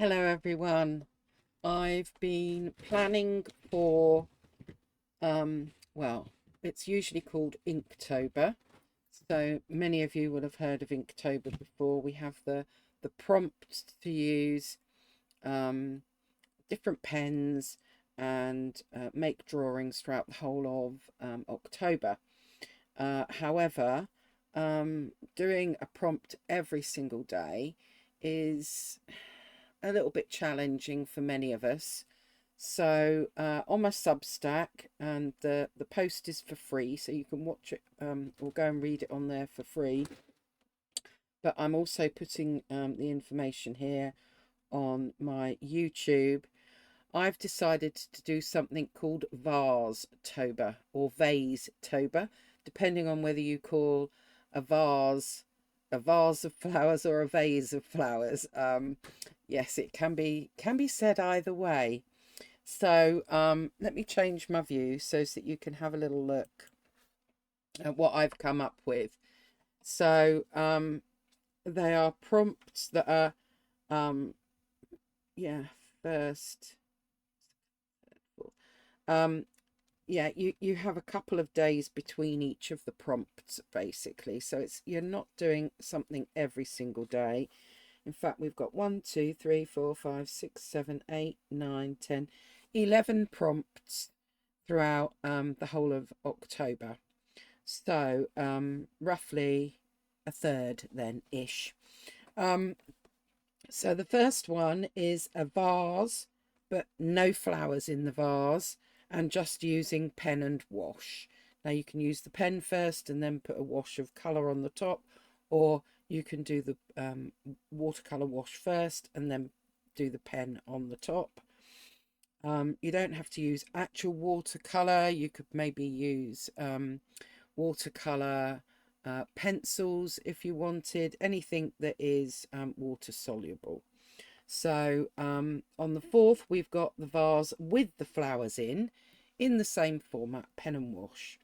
Hello everyone. I've been planning for well, it's usually called Inktober. So many of you will have heard of Inktober before. We have the prompts to use um different pens and make drawings throughout the whole of October. However, doing a prompt every single day is a little bit challenging for many of us. So on my Substack, and the post is for free, so you can watch it or go and read it on there for free. But I'm also putting the information here on my YouTube. I've decided to do something called Vasetober or Vasetober, depending on whether you call a vase of flowers or a vase of flowers. Yes, it can be said either way. So let me change my view so that you can have a little look at what I've come up with. So they are prompts that are yeah, first um yeah, you have a couple of days between each of the prompts basically, so it's you're not doing something every single day. In fact, we've got 1 2 3 4 5 6 7 8 9 10 11 prompts throughout the whole of October, so roughly a third then ish. So the first one is a vase, but no flowers in the vase, and just using pen and wash. Now you can use the pen first and then put a wash of colour on the top, or you can do the watercolour wash first and then do the pen on the top. You don't have to use actual watercolour. You could maybe use watercolour pencils if you wanted, anything that is water soluble. So on the 4th, we've got the vase with the flowers in the same format, pen and wash.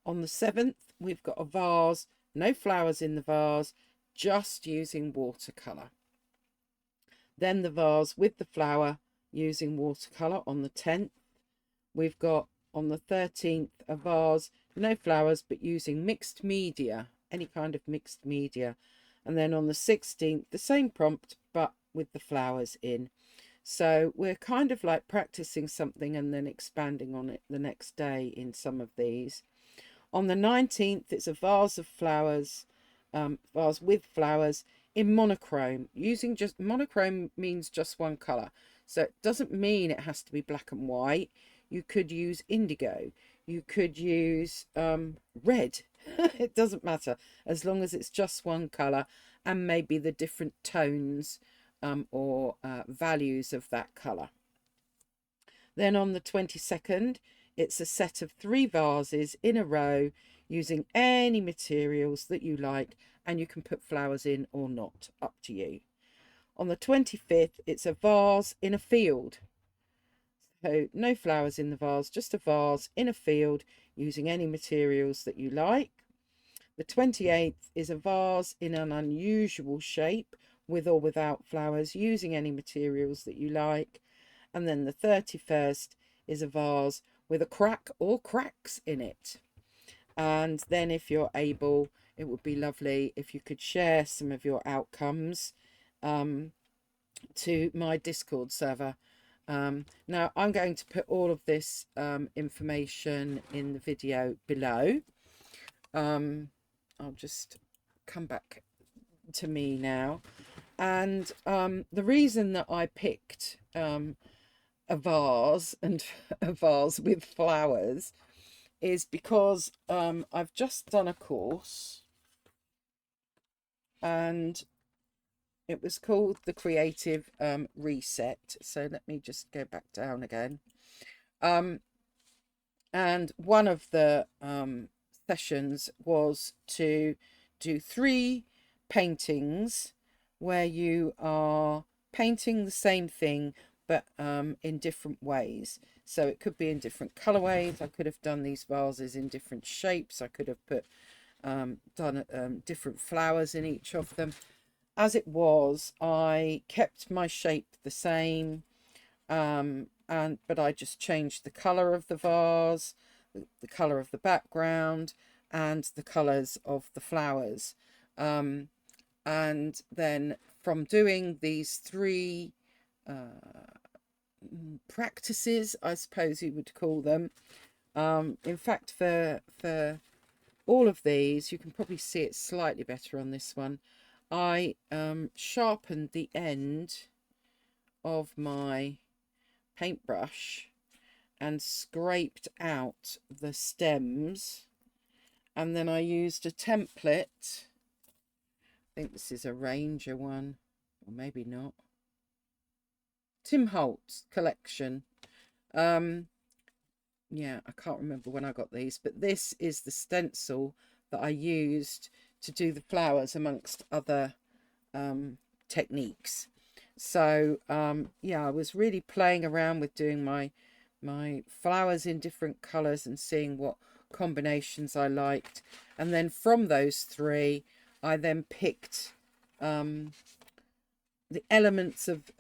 On the 7th, we've got a vase, no flowers in the vase, just using watercolour. Then the vase with the flower using watercolour on the 10th. We've got on the 13th a vase, no flowers, but using mixed media, any kind of mixed media. And then on the 16th, the same prompt, but with the flowers in. So we're kind of like practicing something and then expanding on it the next day in some of these. On the 19th, it's a vase of flowers, vase with flowers in monochrome. Using just monochrome means just one colour. So it doesn't mean it has to be black and white. You could use indigo. You could use red. It doesn't matter as long as it's just one colour and maybe the different tones or values of that colour. Then on the 22nd, it's a set of 3 vases in a row using any materials that you like, and you can put flowers in or not, up to you. On the 25th, it's a vase in a field. So no flowers in the vase, just a vase in a field using any materials that you like. The 28th is a vase in an unusual shape with or without flowers using any materials that you like. And then the 31st is a vase with a crack or cracks in it. And then if you're able, it would be lovely if you could share some of your outcomes to my Discord server. Now I'm going to put all of this information in the video below. I'll just come back to me now. And the reason that I picked a vase and a vase with flowers is because I've just done a course and it was called the Creative Reset. So let me just go back down again. And one of the sessions was to do 3 paintings where you are painting the same thing but in different ways. So it could be in different colorways. I could have done these vases in different shapes. I could have put done different flowers in each of them. as it was, I kept my shape the same, but I just changed the color of the vase, the color of the background, and the colors of the flowers. Um, and then from doing these three practices, I suppose you would call them. In fact, for all of these, you can probably see it slightly better on this one. I sharpened the end of my paintbrush and scraped out the stems, and then I used a template. I think this is a Ranger one, or maybe not. Tim Holtz collection. Um, yeah, I can't remember when I got these, but this is the stencil that I used to do the flowers amongst other techniques. So yeah, I was really playing around with doing my flowers in different colors and seeing what combinations I liked. And then from those three, I then picked the elements of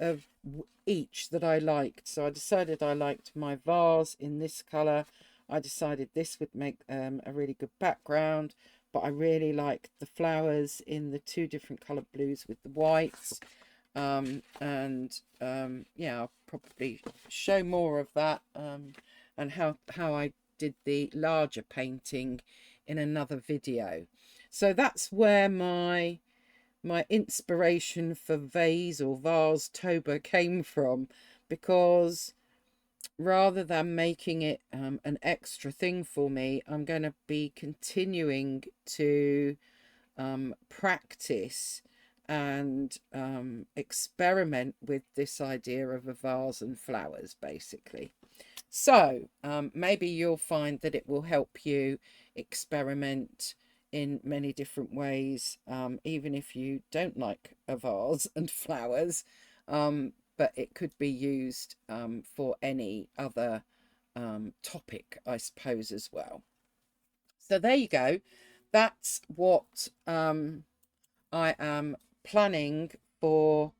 each that I liked. So I decided I liked my vase in this color. I decided this would make a really good background, but I really liked the flowers in the two different color blues with the whites. Yeah, I'll probably show more of that, and how I did the larger painting in another video. So that's where my inspiration for vase or vasetober came from, because rather than making it an extra thing for me, I'm going to be continuing to practice and experiment with this idea of a vase and flowers, basically. So maybe you'll find that it will help you experiment in many different ways, even if you don't like a vase and flowers, but it could be used for any other topic, I suppose, as well. So there you go. That's what I am planning for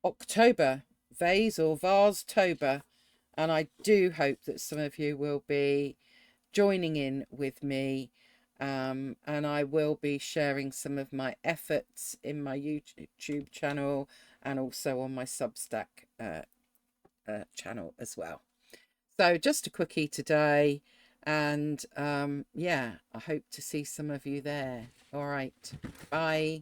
October, vase or vase-tober, and I do hope that some of you will be joining in with me, and I will be sharing some of my efforts in my YouTube channel and also on my Substack channel as well. So just a quickie today, and yeah, I hope to see some of you there. All right, bye.